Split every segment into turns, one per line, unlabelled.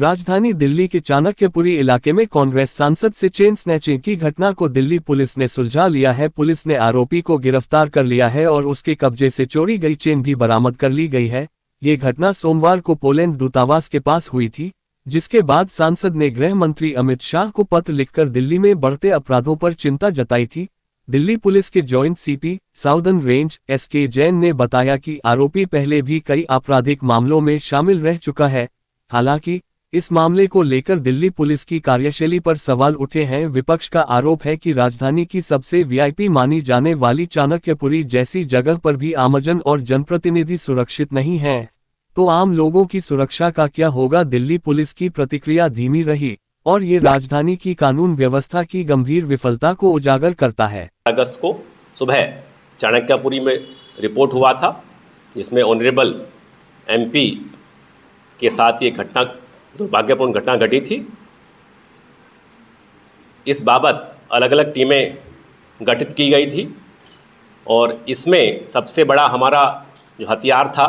राजधानी दिल्ली के चाणक्यपुरी इलाके में कांग्रेस सांसद से चेन स्नैचिंग की घटना को दिल्ली पुलिस ने सुलझा लिया है। पुलिस ने आरोपी को गिरफ्तार कर लिया है और उसके कब्जे से चोरी गई चेन भी बरामद कर ली गई है। ये घटना सोमवार को पोलैंड दूतावास के पास हुई थी, जिसके बाद सांसद ने गृह मंत्री अमित शाह को पत्र लिखकर दिल्ली में बढ़ते अपराधों पर चिंता जताई थी। दिल्ली पुलिस के joint CP southern range SK. Jain ने बताया कि आरोपी पहले भी कई आपराधिक मामलों में शामिल रह चुका है। हालांकि इस मामले को लेकर दिल्ली पुलिस की कार्यशैली पर सवाल उठे हैं। विपक्ष का आरोप है कि राजधानी की सबसे वीआईपी मानी जाने वाली चाणक्यपुरी जैसी जगह पर भी आमजन और जनप्रतिनिधि सुरक्षित नहीं हैं, तो आम लोगों की सुरक्षा का क्या होगा। दिल्ली पुलिस की प्रतिक्रिया धीमी रही और ये राजधानी की कानून व्यवस्था की गंभीर विफलता को उजागर करता है।
अगस्त को सुबह चाणक्यपुरी में रिपोर्ट हुआ था, जिसमें ऑनरेबल एमपी के साथ ये घटना, दुर्भाग्यपूर्ण घटना घटी थी। इस बाबत अलग अलग टीमें गठित की गई थी और इसमें सबसे बड़ा हमारा जो हथियार था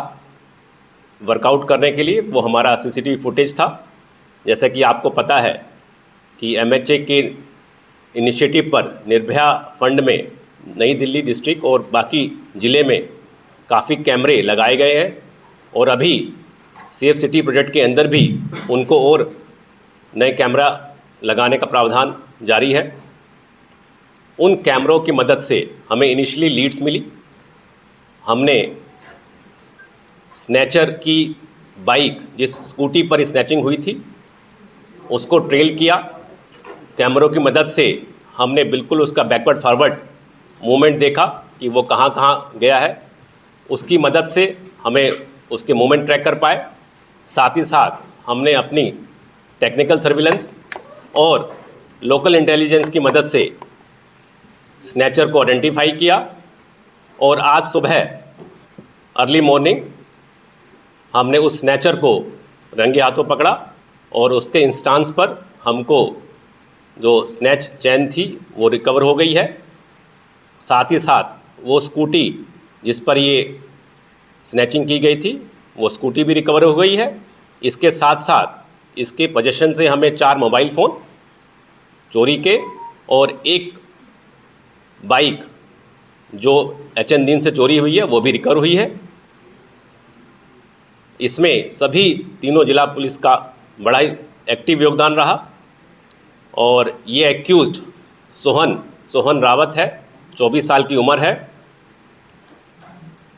वर्कआउट करने के लिए, वो हमारा सीसीटीवी फुटेज था। जैसा कि आपको पता है कि एमएचए के इनिशिएटिव पर निर्भया फंड में नई दिल्ली डिस्ट्रिक्ट और बाकी ज़िले में काफ़ी कैमरे लगाए गए हैं और अभी सेफ सिटी प्रोजेक्ट के अंदर भी उनको और नए कैमरा लगाने का प्रावधान जारी है। उन कैमरों की मदद से हमें इनिशियली लीड्स मिली। हमने स्नैचर की बाइक, जिस स्कूटी पर स्नैचिंग हुई थी, उसको ट्रेल किया। कैमरों की मदद से हमने बिल्कुल उसका बैकवर्ड फॉरवर्ड मूवमेंट देखा कि वो कहाँ कहाँ गया है। उसकी मदद से हमें उसके मूवमेंट ट्रैक कर पाए। साथ ही साथ हमने अपनी टेक्निकल सर्विलेंस और लोकल इंटेलिजेंस की मदद से स्नैचर को आइडेंटिफाई किया और आज सुबह अर्ली मॉर्निंग हमने उस स्नैचर को रंगे हाथों पकड़ा और उसके इंस्टांस पर हमको जो स्नैच चेन थी वो रिकवर हो गई है। साथ ही साथ वो स्कूटी जिस पर ये स्नैचिंग की गई थी, वो स्कूटी भी रिकवर हो गई है। इसके साथ साथ इसके पोजीशन से हमें 4 मोबाइल फ़ोन चोरी के और एक बाइक जो HN दिन से चोरी हुई है वो भी रिकवर हुई है। इसमें सभी तीनों जिला पुलिस का बड़ा ही एक्टिव योगदान रहा और ये एक्यूज्ड सोहन रावत है, 24 साल की उम्र है।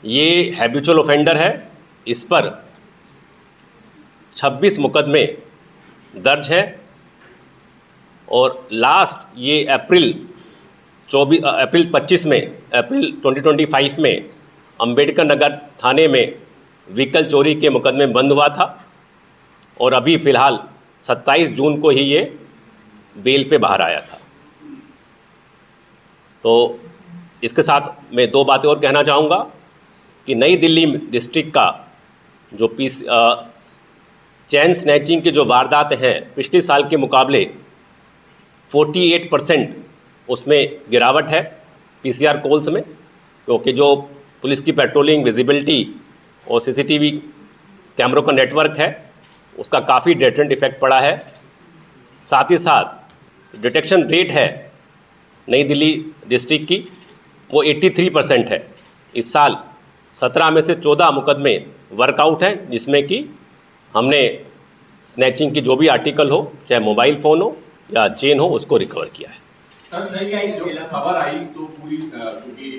ये हैबिचुअल ऑफेंडर है। इस पर 26 मुकदमे दर्ज हैं और लास्ट ये अप्रैल 2025 में अंबेडकर नगर थाने में व्हीकल चोरी के मुकदमे बंद हुआ था और अभी फ़िलहाल 27 जून को ही ये बेल पे बाहर आया था। तो इसके साथ मैं 2 बातें और कहना चाहूँगा कि नई दिल्ली डिस्ट्रिक्ट का जो चैन स्नैचिंग की जो वारदात हैं, पिछले साल के मुकाबले 48% उसमें गिरावट है PCR कॉल्स में, क्योंकि जो पुलिस की पेट्रोलिंग, विजिबिलिटी और CCTV कैमरों का नेटवर्क है, उसका काफ़ी डेटरेंट इफेक्ट पड़ा है। साथ ही साथ डिटेक्शन रेट है नई दिल्ली डिस्ट्रिक्ट की, वो 83% है। इस साल 17 में से 14 मुकदमे वर्कआउट हैं, जिसमें कि हमने स्नैचिंग की जो भी आर्टिकल हो, चाहे मोबाइल फ़ोन हो या चेन हो, उसको रिकवर किया है।
सर जो खबर आई तो पूरी, क्योंकि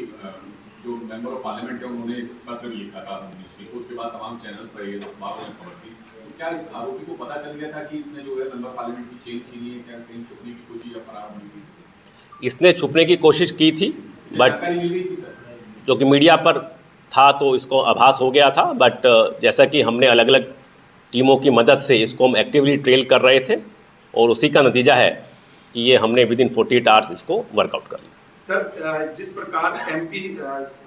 जो मेंबर ऑफ पार्लियामेंट है उन्होंने पत्र भी लिखा था मिनिस्ट्री को, उसके बाद तमाम चैनल्स पर ये अखबारों में खबर थी, तो क्या इस आरोपी को पता चल गया था कि इसने जो है मेंबर पार्लियामेंट की चेन छीनी है? क्या कहीं छुपने की कोशिश या फरार होने की?
इसने छुपने की कोशिश की थी, बट जो कि मीडिया पर था तो इसको आभास हो गया था। बट जैसा कि हमने अलग अलग टीमों की मदद से इसको हम एक्टिवली ट्रेल कर रहे थे और उसी का नतीजा है कि ये हमने विद इन 48 आवर्स इसको वर्कआउट कर लिया।
सर, जिस प्रकार MP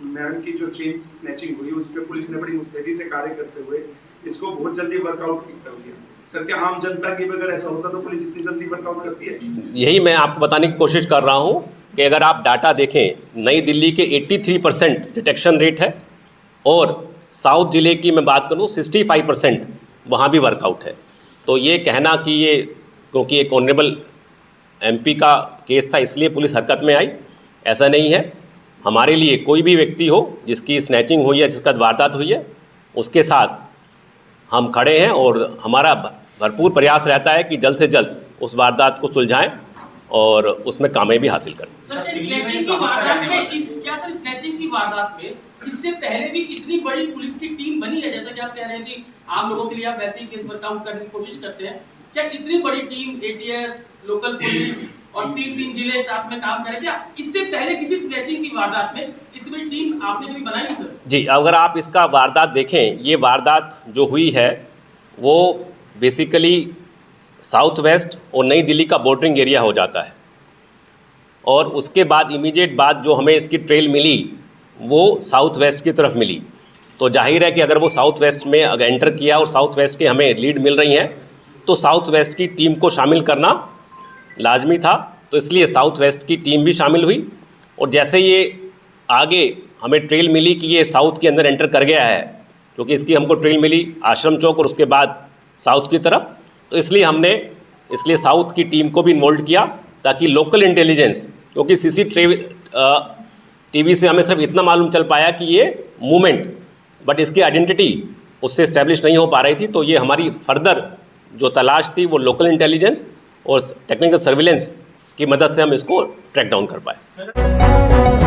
मैडम की जो चेन स्नैचिंग हुई, उस पर पुलिस ने बड़ी मुस्तैदी से कार्य करते हुए इसको बहुत जल्दी वर्कआउट कर लिया। सर, क्या आम जनता की अगर ऐसा होता तो पुलिस इतनी जल्दी वर्कआउट करती है?
यही मैं आपको बताने की कोशिश कर रहा हूँ कि अगर आप डाटा देखें, नई दिल्ली के 83% डिटेक्शन रेट है और साउथ जिले की मैं बात करूँ 65% वहाँ भी वर्कआउट है। तो ये कहना कि ये क्योंकि एक ऑनरेबल एमपी का केस था इसलिए पुलिस हरकत में आई, ऐसा नहीं है। हमारे लिए कोई भी व्यक्ति हो जिसकी स्नैचिंग हुई है, जिसका वारदात हुई है, उसके साथ हम खड़े हैं और हमारा भरपूर प्रयास रहता है कि जल्द से जल्द उस वारदात को सुलझाएं और उसमें कामयाबी हासिल करें।
सर, स्नैचिंग की वारदात में स्नैचिंग की वारदात में इससे पहले भी इतनी बड़ी पुलिस की टीम बनी है, जैसा कि आप कह रहे हैं कि आम लोगों के लिए आप वैसे ही केस वर्कआउट करने की कोशिश करते हैं, क्या इतनी बड़ी टीम एटीएस, लोकल पुलिस और 3 जिले साथ में काम करें? क्या इससे पहले किसी स्नैचिंग की वारदात में इतनी बड़ी टीम आपने कभी बनाई सर?
जी, अगर आप इसका वारदात देखें, ये वारदात जो हुई है वो बेसिकली साउथ वेस्ट और नई दिल्ली का बॉर्डरिंग एरिया हो जाता है, और उसके बाद इमीडिएट बाद जो हमें इसकी ट्रेल मिली वो साउथ वेस्ट की तरफ मिली। तो जाहिर है कि अगर वो साउथ वेस्ट में अगर एंटर किया और साउथ वेस्ट के हमें लीड मिल रही हैं तो साउथ वेस्ट की टीम को शामिल करना लाजमी था, तो इसलिए साउथ वेस्ट की टीम भी शामिल हुई। और जैसे ये आगे हमें ट्रेल मिली कि ये साउथ के अंदर एंटर कर गया है, क्योंकि इसकी हमको ट्रेल मिली आश्रम चौक और उसके बाद साउथ की तरफ, तो इसलिए हमने साउथ की टीम को भी इन्वॉल्व किया ताकि लोकल इंटेलिजेंस, क्योंकि टीवी से हमें सिर्फ इतना मालूम चल पाया कि ये मूवमेंट, बट इसकी आइडेंटिटी उससे इस्टेब्लिश नहीं हो पा रही थी। तो ये हमारी फर्दर जो तलाश थी वो लोकल इंटेलिजेंस और टेक्निकल सर्विलेंस की मदद से हम इसको ट्रैक डाउन कर पाए।